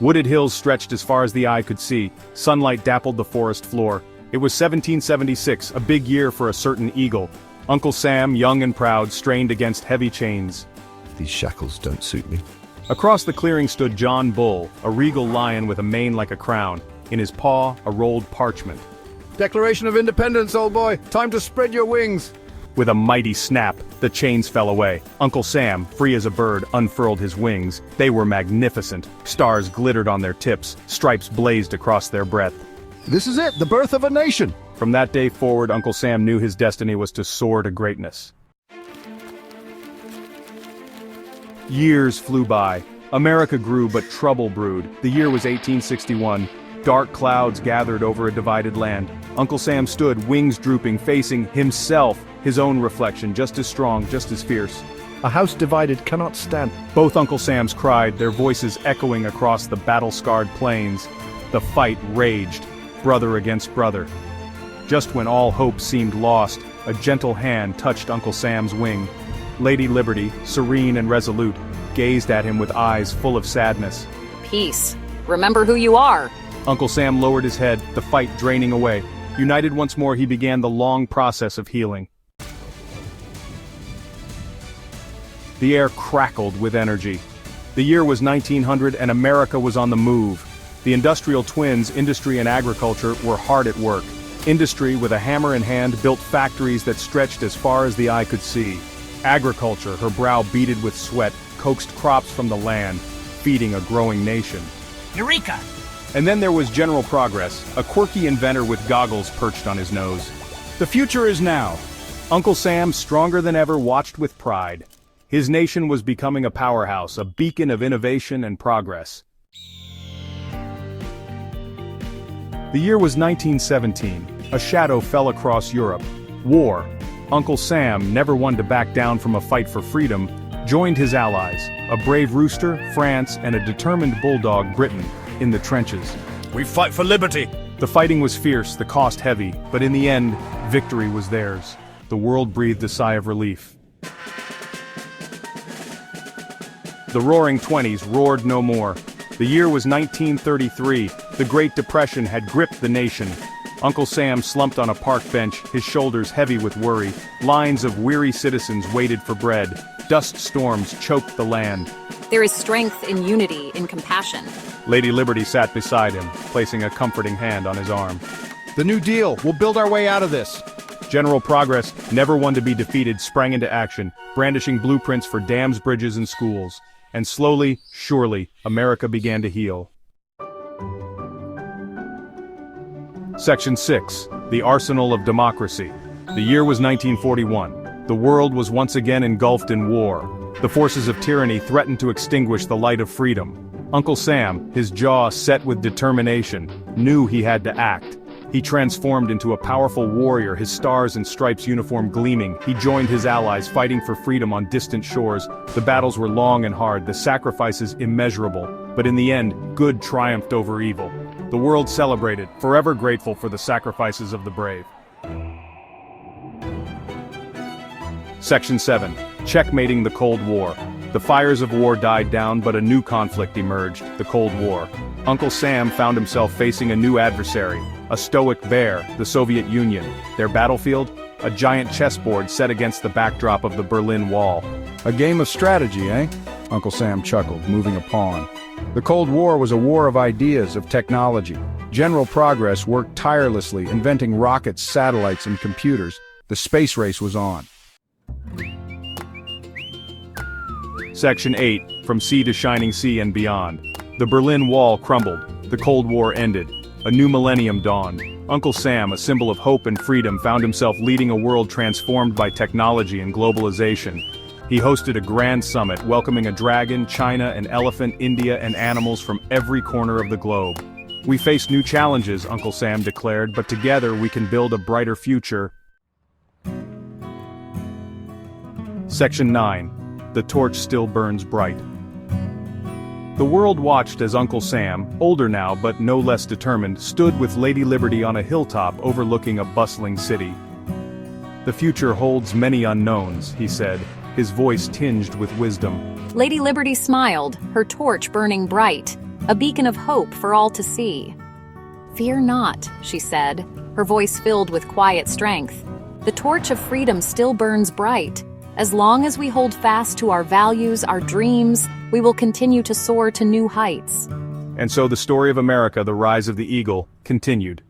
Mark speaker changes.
Speaker 1: Wooded hills stretched as far as the eye could see, sunlight dappled the forest floor. It was 1776, a big year for a certain eagle. Uncle Sam, young and proud, strained against heavy chains.
Speaker 2: These shackles don't suit me.
Speaker 1: Across the clearing stood John Bull, a regal lion with a mane like a crown. In his paw, a rolled parchment.
Speaker 3: Declaration of Independence, old boy. Time to spread your wings.
Speaker 1: With a mighty snap, the chains fell away. Uncle Sam, free as a bird, unfurled his wings. They were magnificent. Stars glittered on their tips, stripes blazed across their breadth.
Speaker 3: This is it, the birth of a nation.
Speaker 1: From that day forward, Uncle Sam knew his destiny was to soar to greatness. Years flew by. America grew, but trouble brewed. The year was 1861. Dark clouds gathered over a divided land. Uncle Sam stood, wings drooping, facing himself, his own reflection, just as strong, just as fierce.
Speaker 3: A house divided cannot stand.
Speaker 1: Both Uncle Sams cried, their voices echoing across the battle-scarred plains. The fight raged, brother against brother. Just when all hope seemed lost, a gentle hand touched Uncle Sam's wing. Lady Liberty, serene and resolute, gazed at him with eyes full of sadness.
Speaker 4: Peace. Remember who you are.
Speaker 1: Uncle Sam lowered his head, the fight draining away. United once more, he began the long process of healing. The air crackled with energy. The year was 1900 and America was on the move. The industrial twins, industry and agriculture, were hard at work. Industry, with a hammer in hand, built factories that stretched as far as the eye could see. Agriculture, her brow beaded with sweat, coaxed crops from the land, feeding a growing nation.
Speaker 5: Eureka!
Speaker 1: And then there was general progress, a quirky inventor with goggles perched on his nose. The future is now. Uncle Sam, stronger than ever, watched with pride. His nation was becoming a powerhouse, a beacon of innovation and progress. The year was 1917. A shadow fell across Europe. War. Uncle Sam, never one to back down from a fight for freedom, joined his allies, a brave rooster, France, and a determined bulldog, Britain, in the trenches.
Speaker 5: We fight for liberty.
Speaker 1: The fighting was fierce, the cost heavy, but in the end, victory was theirs. The world breathed a sigh of relief. The Roaring Twenties roared no more. The year was 1933. The Great Depression had gripped the nation. Uncle Sam slumped on a park bench, his shoulders heavy with worry. Lines of weary citizens waited for bread. Dust storms choked the land.
Speaker 4: There is strength in unity, in compassion.
Speaker 1: Lady Liberty sat beside him, placing a comforting hand on his arm.
Speaker 3: The New Deal. We'll build our way out of this.
Speaker 1: General Progress, never one to be defeated, sprang into action, brandishing blueprints for dams, bridges, and schools. And slowly, surely, America began to heal. Section 6. The Arsenal of Democracy. The year was 1941. The world was once again engulfed in war. The forces of tyranny threatened to extinguish the light of freedom. Uncle Sam, his jaw set with determination, knew he had to act. He transformed into a powerful warrior, his stars and stripes uniform gleaming. He joined his allies, fighting for freedom on distant shores. The battles were long and hard, the sacrifices immeasurable. But in the end, good triumphed over evil. The world celebrated, forever grateful for the sacrifices of the brave. Section 7. Checkmating the Cold War. The fires of war died down, but a new conflict emerged, the Cold War. Uncle Sam found himself facing a new adversary, a stoic bear, the Soviet Union. Their battlefield? A giant chessboard set against the backdrop of the Berlin Wall.
Speaker 3: A game of strategy, eh? Uncle Sam chuckled, moving a pawn. The Cold War was a war of ideas, of technology. General Progress worked tirelessly, inventing rockets, satellites, and computers. The space race was on.
Speaker 1: Section 8. From Sea to Shining Sea and Beyond. The Berlin Wall crumbled. The Cold War ended. A new millennium dawned. Uncle Sam, a symbol of hope and freedom, found himself leading a world transformed by technology and globalization. He hosted a grand summit, welcoming a dragon, China, an elephant, India, and animals from every corner of the globe. We face new challenges, Uncle Sam declared, but together we can build a brighter future. Section 9. The torch still burns bright. The world watched as Uncle Sam, older now but no less determined, stood with Lady Liberty on a hilltop overlooking a bustling city. The future holds many unknowns, he said, his voice tinged with wisdom.
Speaker 4: Lady Liberty smiled, her torch burning bright. a beacon of hope for all to see. "Fear not," she said, her voice filled with quiet strength. "The torch of freedom still burns bright. As long as we hold fast to our values, our dreams, we will continue to soar to new heights."
Speaker 1: And so the story of America, the rise of the eagle, continued.